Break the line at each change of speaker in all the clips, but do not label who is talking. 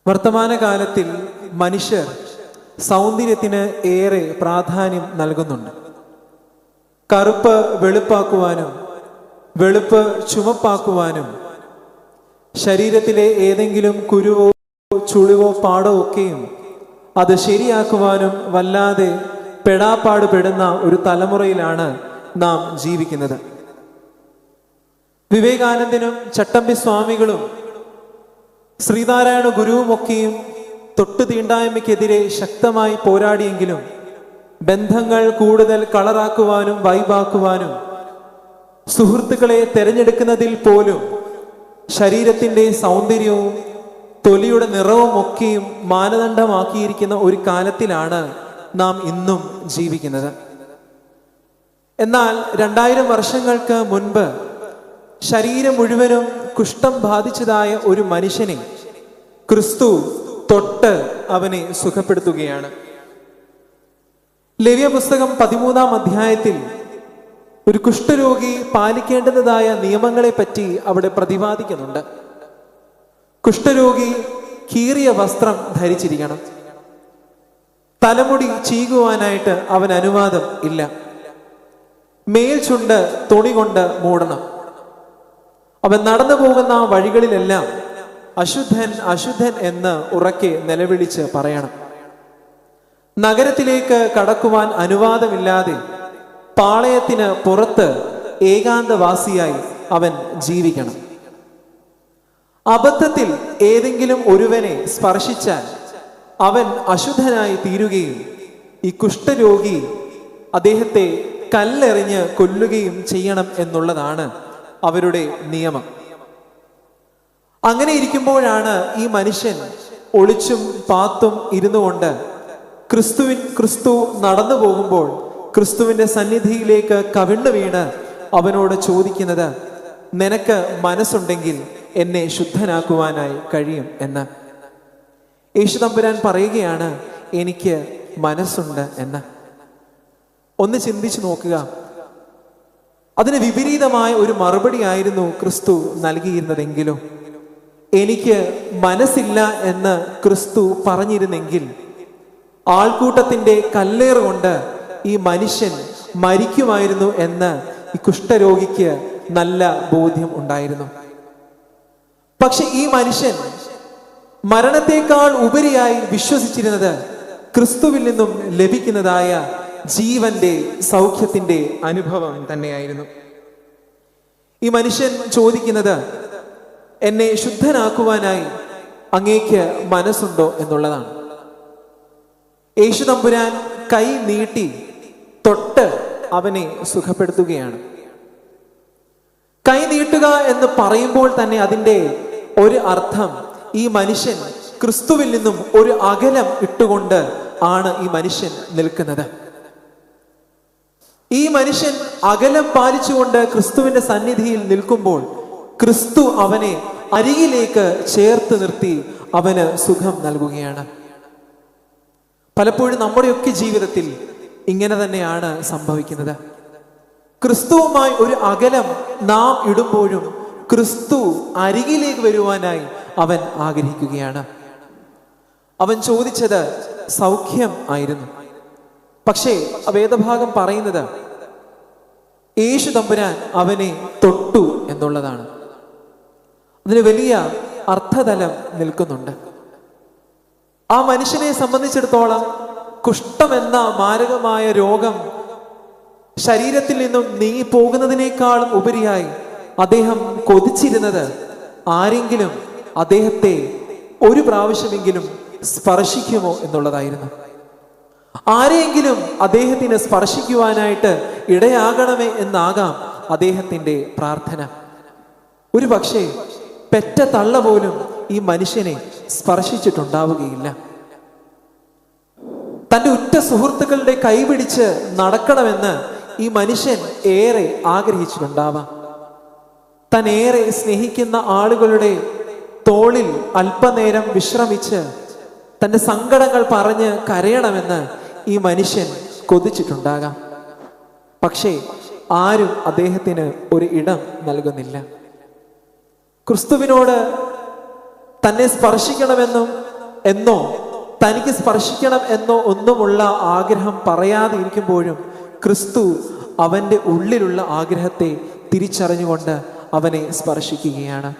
വർത്തമാനകാലത്തിൽ മനുഷ്യർ സൗന്ദര്യത്തിന് ഏറെ പ്രാധാന്യം നൽകുന്നുണ്ട്. കറുപ്പ് വെളുപ്പാക്കുവാനും വെളുപ്പ് ചുമപ്പാക്കുവാനും ശരീരത്തിലെ ഏതെങ്കിലും കുരുവോ ചുളിവോ പാടോ ഒക്കെയും അത് ശരിയാക്കുവാനും വല്ലാതെ പെടാപ്പാട് പെടുന്ന ഒരു തലമുറയിലാണ് നാം ജീവിക്കുന്നത്. വിവേകാനന്ദനും ചട്ടമ്പി സ്വാമികളും ശ്രീനാരായണ ഗുരുവുമൊക്കെയും തൊട്ടു തീണ്ടായ്മയ്ക്കെതിരെ ശക്തമായി പോരാടിയെങ്കിലും ബന്ധങ്ങൾ കൂടുതൽ കളറാക്കുവാനും വൈബാക്കുവാനും സുഹൃത്തുക്കളെ തെരഞ്ഞെടുക്കുന്നതിൽ പോലും ശരീരത്തിൻ്റെ സൗന്ദര്യവും തൊലിയുടെ നിറവും ഒക്കെയും മാനദണ്ഡമാക്കിയിരിക്കുന്ന ഒരു കാലത്തിലാണ് നാം ഇന്നും ജീവിക്കുന്നത്. എന്നാൽ 2000 വർഷങ്ങൾക്ക് മുൻപ് ശരീരം മുഴുവനും കുഷ്ഠം ബാധിച്ചതായ ഒരു മനുഷ്യനെ ക്രിസ്തു തൊട്ട് അവനെ സുഖപ്പെടുത്തുകയാണ്. ലേവ്യ പുസ്തകം 13-ാം അധ്യായത്തിൽ ഒരു കുഷ്ഠരോഗി പാലിക്കേണ്ടതായ നിയമങ്ങളെ പറ്റി അവിടെ പ്രതിപാദിക്കുന്നുണ്ട്. കുഷ്ഠരോഗി കീറിയ വസ്ത്രം ധരിച്ചിരിക്കണം. തലമുടി ചീകുവാനായിട്ട് അവൻ അനുവാദം ഇല്ല. മേൽചുണ്ട് തുണി കൊണ്ട് മൂടണം. അവൻ നടന്നു പോകുന്ന വഴികളിലെല്ലാം അശുദ്ധൻ അശുദ്ധൻ എന്ന് ഉറക്കെ നിലവിളിച്ച് പറയണം. നഗരത്തിലേക്ക് കടക്കുവാൻ അനുവാദമില്ലാതെ പാളയത്തിന് പുറത്ത് ഏകാന്തവാസിയായി അവൻ ജീവിക്കണം. അബദ്ധത്തിൽ ഏതെങ്കിലും ഒരുവനെ സ്പർശിച്ചാൽ അവൻ അശുദ്ധനായി തീരുകയും ഈ കുഷ്ഠരോഗി അദ്ദേഹത്തെ കല്ലെറിഞ്ഞ് കൊല്ലുകയും ചെയ്യണം എന്നുള്ളതാണ് അവരുടെ നിയമം. അങ്ങനെ ഇരിക്കുമ്പോഴാണ് ഈ മനുഷ്യൻ ഒളിച്ചും പാത്തും ഇരുന്നു കൊണ്ട് ക്രിസ്തു നടന്നു പോകുമ്പോൾ ക്രിസ്തുവിന്റെ സന്നിധിയിലേക്ക് കവിണ്ണു വീണ് അവനോട് ചോദിക്കുന്നത്, നിനക്ക് മനസ്സുണ്ടെങ്കിൽ എന്നെ ശുദ്ധനാക്കുവാനായി കഴിയും എന്ന്. യേശു തമ്പുരാൻ പറയുകയാണ്, എനിക്ക് മനസ്സുണ്ട് എന്ന്. ഒന്ന് ചിന്തിച്ചു നോക്കുക. അതിന് വിപരീതമായ ഒരു മറുപടി ആയിരുന്നു ക്രിസ്തു നൽകിയിരുന്നതെങ്കിലും എനിക്ക് മനസ്സില്ല എന്ന് ക്രിസ്തു പറഞ്ഞിരുന്നെങ്കിൽ ആൾക്കൂട്ടത്തിന്റെ കല്ലേറ് കൊണ്ട് ഈ മനുഷ്യൻ മരിക്കുമായിരുന്നു എന്ന് ഈ കുഷ്ഠരോഗിക്ക് നല്ല ബോധ്യം ഉണ്ടായിരുന്നു. പക്ഷെ ഈ മനുഷ്യൻ മരണത്തെക്കാൾ ഉപരിയായി വിശ്വസിച്ചിരുന്നത് ക്രിസ്തുവിൽ നിന്നും ലഭിക്കുന്നതായ ജീവന്റെ സൗഖ്യത്തിന്റെ അനുഭവം തന്നെയായിരുന്നു. ഈ മനുഷ്യൻ ചോദിക്കുന്നത്, എന്നെ ശുദ്ധനാക്കുവാനായി അങ്ങേക്ക് മനസ്സുണ്ടോ എന്നുള്ളതാണ്. യേശു തമ്പുരാൻ കൈ നീട്ടി തൊട്ട് അവനെ സുഖപ്പെടുത്തുകയാണ്. കൈ നീട്ടുക എന്ന് പറയുമ്പോൾ തന്നെ അതിൻ്റെ ഒരു അർത്ഥം ഈ മനുഷ്യൻ ക്രിസ്തുവിൽ നിന്നും ഒരു അകലം ഇട്ടുകൊണ്ട് ആണ് ഈ മനുഷ്യൻ നിൽക്കുന്നത്. ഈ മനുഷ്യൻ അകലം പാലിച്ചുകൊണ്ട് ക്രിസ്തുവിന്റെ സന്നിധിയിൽ നിൽക്കുമ്പോൾ ക്രിസ്തു അവനെ അരികിലേക്ക് ചേർത്ത് നിർത്തി അവന് സുഖം നൽകുകയാണ്. പലപ്പോഴും നമ്മുടെയൊക്കെ ജീവിതത്തിൽ ഇങ്ങനെ തന്നെയാണ് സംഭവിക്കുന്നത്. ക്രിസ്തുവുമായി ഒരു അകലം നാം ഇടുമ്പോഴും ക്രിസ്തു അരികിലേക്ക് വരുവാനായി അവൻ ആഗ്രഹിക്കുകയാണ്. അവൻ ചോദിച്ചത് സൗഖ്യം ആയിരുന്നു. പക്ഷേ വേദഭാഗം പറയുന്നത് യേശു തമ്പുരാൻ അവനെ തൊട്ടു എന്നുള്ളതാണ്. അതിന് വലിയ അർത്ഥതലം നിൽക്കുന്നുണ്ട്. ആ മനുഷ്യനെ സംബന്ധിച്ചിടത്തോളം കുഷ്ഠം എന്ന മാരകമായ രോഗം ശരീരത്തിൽ നിന്നും നീങ്ങി പോകുന്നതിനേക്കാളും ഉപരിയായി അദ്ദേഹം കൊതിച്ചിരുന്നത് ആരെങ്കിലും അദ്ദേഹത്തെ ഒരു പ്രാവശ്യമെങ്കിലും സ്പർശിക്കുമോ എന്നുള്ളതായിരുന്നു. ആരെയെങ്കിലും അദ്ദേഹത്തിന് സ്പർശിക്കുവാനായിട്ട് ഇടയാകണമേ എന്നാകാം അദ്ദേഹത്തിന്റെ പ്രാർത്ഥന. ഒരു പക്ഷേ പെറ്റ തള്ള പോലും ഈ മനുഷ്യനെ സ്പർശിച്ചിട്ടുണ്ടാവുകയില്ല. തൻ്റെ ഉറ്റ സുഹൃത്തുക്കളുടെ കൈപിടിച്ച് നടക്കണമെന്ന് ഈ മനുഷ്യൻ ഏറെ ആഗ്രഹിച്ചിട്ടുണ്ടാവാം. താൻ ഏറെ സ്നേഹിക്കുന്ന ആളുകളുടെ തോളിൽ അല്പനേരം വിശ്രമിച്ച് തൻ്റെ സങ്കടങ്ങൾ പറഞ്ഞ് കരയണമെന്ന് ഈ മനുഷ്യൻ കൊതിച്ചിട്ടുണ്ടാകാം. പക്ഷേ ആരും അദ്ദേഹത്തിന് ഒരു ഇടം നൽകുന്നില്ല. ക്രിസ്തുവിനോട് തന്നെ സ്പർശിക്കണമെന്നും എന്നോ തനിക്ക് സ്പർശിക്കണം എന്നോ ഒന്നുമുള്ള ആഗ്രഹം പറയാതെ ഇരിക്കുമ്പോഴും ക്രിസ്തു അവൻ്റെ ഉള്ളിലുള്ള ആഗ്രഹത്തെ തിരിച്ചറിഞ്ഞുകൊണ്ട് അവനെ സ്പർശിക്കുകയാണ്.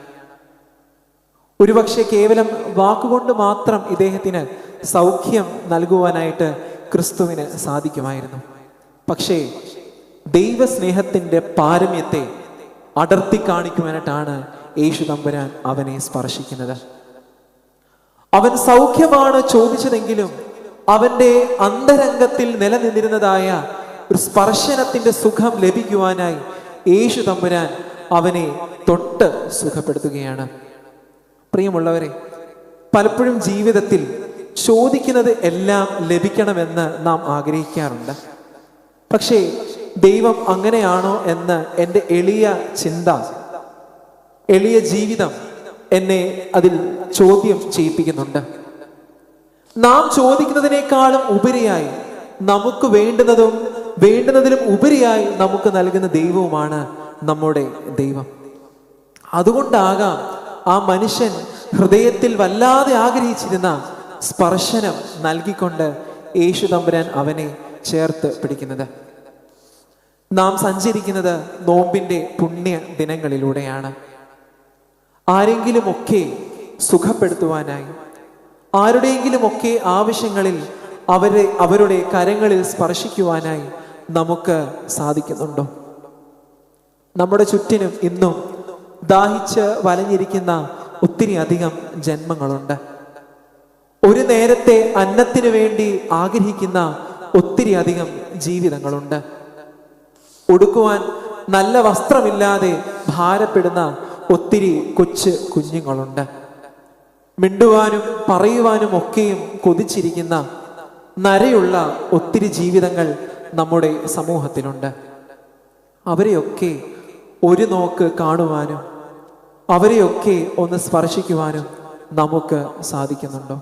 ഒരുപക്ഷെ കേവലം വാക്കുകൊണ്ട് മാത്രം ഇദ്ദേഹത്തിന് സൗഖ്യം നൽകുവാനായിട്ട് ക്രിസ്തുവിന് സാധിക്കുമായിരുന്നു. പക്ഷേ ദൈവസ്നേഹത്തിൻ്റെ പാരമ്യത്തെ അടർത്തി കാണിക്കുവാനായിട്ടാണ് യേശു തമ്പുരാൻ അവനെ സ്പർശിക്കുന്നത്. അവൻ സൗഖ്യമാണ് ചോദിച്ചതെങ്കിലും അവൻ്റെ അന്തരംഗത്തിൽ നിലനിന്നിരുന്നതായ ഒരു സ്പർശനത്തിന്റെ സുഖം ലഭിക്കുവാനായി യേശു തമ്പുരാൻ അവനെ തൊട്ട് സുഖപ്പെടുത്തുകയാണ്. പ്രിയമുള്ളവരെ, പലപ്പോഴും ജീവിതത്തിൽ ചോദിക്കുന്നത് എല്ലാം ലഭിക്കണമെന്ന് നാം ആഗ്രഹിക്കാറുണ്ട്. പക്ഷേ ദൈവം അങ്ങനെയാണോ എന്ന് എൻ്റെ എളിയ ചിന്ത, എളിയ ജീവിതം എന്നെ അതിൽ ചോദ്യം ചെയ്യിപ്പിക്കുന്നുണ്ട്. നാം ചോദിക്കുന്നതിനേക്കാളും ഉപരിയായി നമുക്ക് വേണ്ടുന്നതിലും ഉപരിയായി നമുക്ക് നൽകുന്ന ദൈവവുമാണ് നമ്മുടെ ദൈവം. അതുകൊണ്ടാകാം ആ മനുഷ്യൻ ഹൃദയത്തിൽ വല്ലാതെ ആഗ്രഹിച്ചിരുന്ന സ്പർശനം നൽകിക്കൊണ്ട് യേശു തമ്പുരാൻ അവനെ ചേർത്ത് പിടിക്കുന്നത്. നാം സഞ്ചരിക്കുന്നത് നോമ്പിന്റെ പുണ്യ ദിനങ്ങളിലൂടെയാണ്. ആരെങ്കിലുമൊക്കെ സുഖപ്പെടുത്തുവാനായി, ആരുടെയെങ്കിലുമൊക്കെ ആവശ്യങ്ങളിൽ അവരുടെ കരങ്ങളിൽ സ്പർശിക്കുവാനായി നമുക്ക് സാധിക്കുന്നുണ്ടോ? നമ്മുടെ ചുറ്റിനും ഇന്നും ദാഹിച്ച് വലഞ്ഞിരിക്കുന്ന ഒത്തിരി അധികം ജന്മങ്ങളുണ്ട്. ഒരു നേരത്തെ അന്നത്തിനു വേണ്ടി ആഗ്രഹിക്കുന്ന ഒത്തിരി അധികം ജീവിതങ്ങളുണ്ട്. ഉടുക്കുവാൻ നല്ല വസ്ത്രമില്ലാതെ ഭാരപ്പെടുന്ന ഒത്തിരി കൊച്ചു കുഞ്ഞുങ്ങളുണ്ട്. മിണ്ടുവാനും പറയുവാനും ഒക്കെയും കൊതിച്ചിരിക്കുന്ന നരയുള്ള ഒത്തിരി ജീവിതങ്ങൾ നമ്മുടെ സമൂഹത്തിലുണ്ട്. അവരെയൊക്കെ ഒരു നോക്ക് കാണുവാനും അവരെയൊക്കെ ഒന്ന് സ്പർശിക്കുവാനും നമുക്ക് സാധിക്കുന്നുണ്ടോ?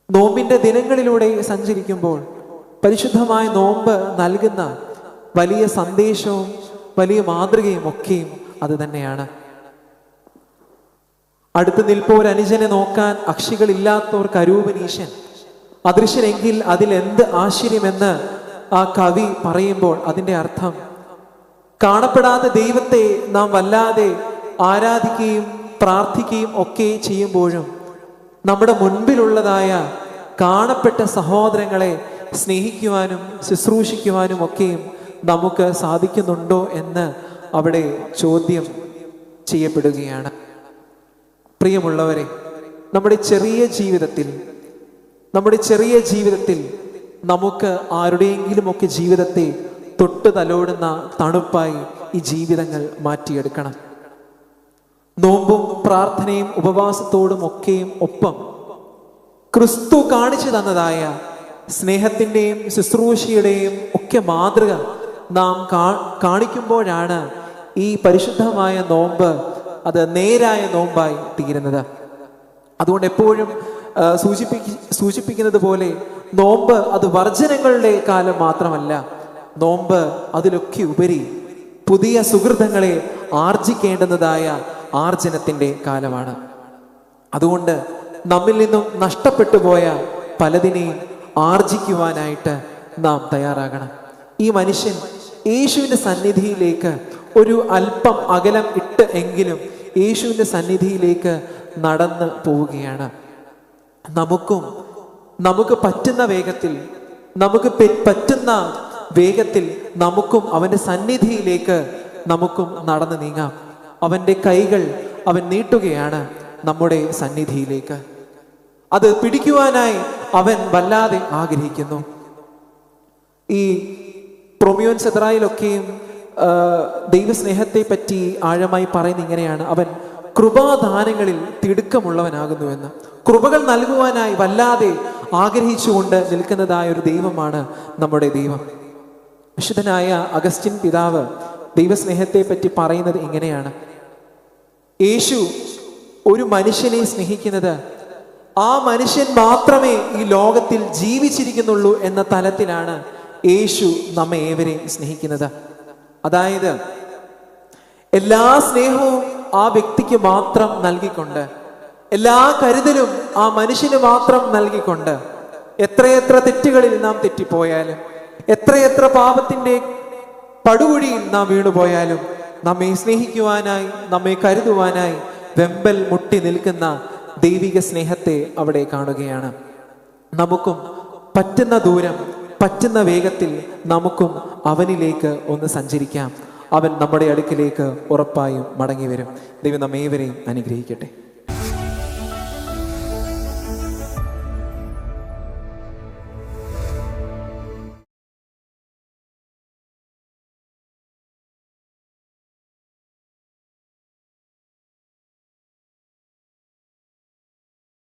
നോമ്പിന്റെ ദിനങ്ങളിലൂടെ സഞ്ചരിക്കുമ്പോൾ പരിശുദ്ധമായ നോമ്പ് നൽകുന്ന വലിയ സന്ദേശവും വലിയ മാതൃകയും ഒക്കെയും അത് തന്നെയാണ്. അടുത്ത് നിൽപ്പോർ അനുജനെ നോക്കാൻ അക്ഷികളില്ലാത്തവർക്ക് അരൂപനീശൻ അദൃശ്യനെങ്കിൽ അതിൽ എന്ത് ആശ്ചര്യമെന്ന് ആ കവി പറയുമ്പോൾ അതിൻ്റെ അർത്ഥം, കാണപ്പെടാത്ത ദൈവത്തെ നാം വല്ലാതെ ആരാധിക്കുകയും പ്രാർത്ഥിക്കുകയും ഒക്കെ ചെയ്യുമ്പോഴും നമ്മുടെ മുൻപിലുള്ളതായ കാണപ്പെട്ട സഹോദരങ്ങളെ സ്നേഹിക്കുവാനും ശുശ്രൂഷിക്കുവാനും ഒക്കെയും നമുക്ക് സാധിക്കുന്നുണ്ടോ എന്ന് അവിടെ ചോദ്യം ചെയ്യപ്പെടുകയാണ്. പ്രിയമുള്ളവരെ, നമ്മുടെ ചെറിയ ജീവിതത്തിൽ നമുക്ക് ആരുടെയെങ്കിലുമൊക്കെ ജീവിതത്തെ തൊട്ട് തലോടുന്ന തണുപ്പായി ഈ ജീവിതങ്ങൾ മാറ്റിയെടുക്കണം. നോമ്പും പ്രാർത്ഥനയും ഉപവാസത്തോടും ഒക്കെയും ഒപ്പം ക്രിസ്തു കാണിച്ചു തന്നതായ സ്നേഹത്തിൻ്റെയും ശുശ്രൂഷയുടെയും ഒക്കെ മാതൃക നാം കാണിക്കുമ്പോഴാണ് ഈ പരിശുദ്ധമായ നോമ്പ് അത് നേരായ നോമ്പായി തീരുന്നത്. അതുകൊണ്ട് എപ്പോഴും സൂചിപ്പിക്കുന്നത് പോലെ നോമ്പ് അത് വർജനങ്ങളുടെ കാലം മാത്രമല്ല, നോമ്പ് അതിലൊക്കെ ഉപരി പുതിയ സുഹൃതങ്ങളെ ആർജിക്കേണ്ടുന്നതായ ആർജനത്തിന്റെ കാലമാണ്. അതുകൊണ്ട് നമ്മിൽ നിന്നും നഷ്ടപ്പെട്ടു പോയ പലതിനെയും ആർജിക്കുവാനായിട്ട് നാം തയ്യാറാകണം. ഈ മനുഷ്യൻ യേശുവിൻ്റെ സന്നിധിയിലേക്ക് ഒരു അല്പം അകലം ഇട്ട് എങ്കിലും യേശുവിൻ്റെ സന്നിധിയിലേക്ക് നടന്ന് പോവുകയാണ്. നമുക്ക് പറ്റുന്ന വേഗത്തിൽ നമുക്കും അവൻ്റെ സന്നിധിയിലേക്ക് നമുക്കും നടന്നു നീങ്ങാം. അവൻ്റെ കൈകൾ അവൻ നീട്ടുകയാണ് നമ്മുടെ സന്നിധിയിലേക്ക്. അത് പിടിക്കുവാനായി അവൻ വല്ലാതെ ആഗ്രഹിക്കുന്നു. ഈ പ്രൊമിയോൻ സെദ്രായിലൊക്കെയും ദൈവസ്നേഹത്തെ പറ്റി ആഴമായി പറയുന്ന ഇങ്ങനെയാണ്: അവൻ കൃപാദാനങ്ങളിൽ തിടുക്കമുള്ളവനാകുന്നുവെന്ന്. കൃപകൾ നൽകുവാനായി വല്ലാതെ ആഗ്രഹിച്ചുകൊണ്ട് നിൽക്കുന്നതായ ഒരു ദൈവമാണ് നമ്മുടെ ദൈവം. വിശുദ്ധനായ അഗസ്റ്റിൻ പിതാവ് ദൈവസ്നേഹത്തെ പറ്റി പറയുന്നത് ഇങ്ങനെയാണ്: യേശു ഒരു മനുഷ്യനെ സ്നേഹിക്കുന്നത് ആ മനുഷ്യൻ മാത്രമേ ഈ ലോകത്തിൽ ജീവിച്ചിരിക്കുന്നുള്ളൂ എന്ന തലത്തിലാണ് യേശു നമ്മെ ഏവരെയും സ്നേഹിക്കുന്നത്. അതായത് എല്ലാ സ്നേഹവും ആ വ്യക്തിക്ക് മാത്രം നൽകിക്കൊണ്ട് എല്ലാ കരുതലും ആ മനുഷ്യന് മാത്രം നൽകിക്കൊണ്ട് എത്രയെത്ര തെറ്റുകളിൽ നാം തെറ്റിപ്പോയാലും, എത്രയെത്ര പാപത്തിന്റെ പടുകുഴിയിൽ നാം വീണുപോയാലും, നമ്മെ സ്നേഹിക്കുവാനായി, നമ്മെ കരുതുവാനായി വെമ്പൽ മുട്ടി നിൽക്കുന്ന ദൈവിക സ്നേഹത്തെ അവിടെ കാണുകയാണ്. നമുക്കും പറ്റുന്ന ദൂരം, പറ്റുന്ന വേഗത്തിൽ നമുക്കും അവനിലേക്ക് ഒന്ന് സഞ്ചരിക്കാം. അവൻ നമ്മുടെ അടുക്കിലേക്ക് ഉറപ്പായും മടങ്ങി വരും. ദൈവം നമ്മേവരെയും അനുഗ്രഹിക്കട്ടെ.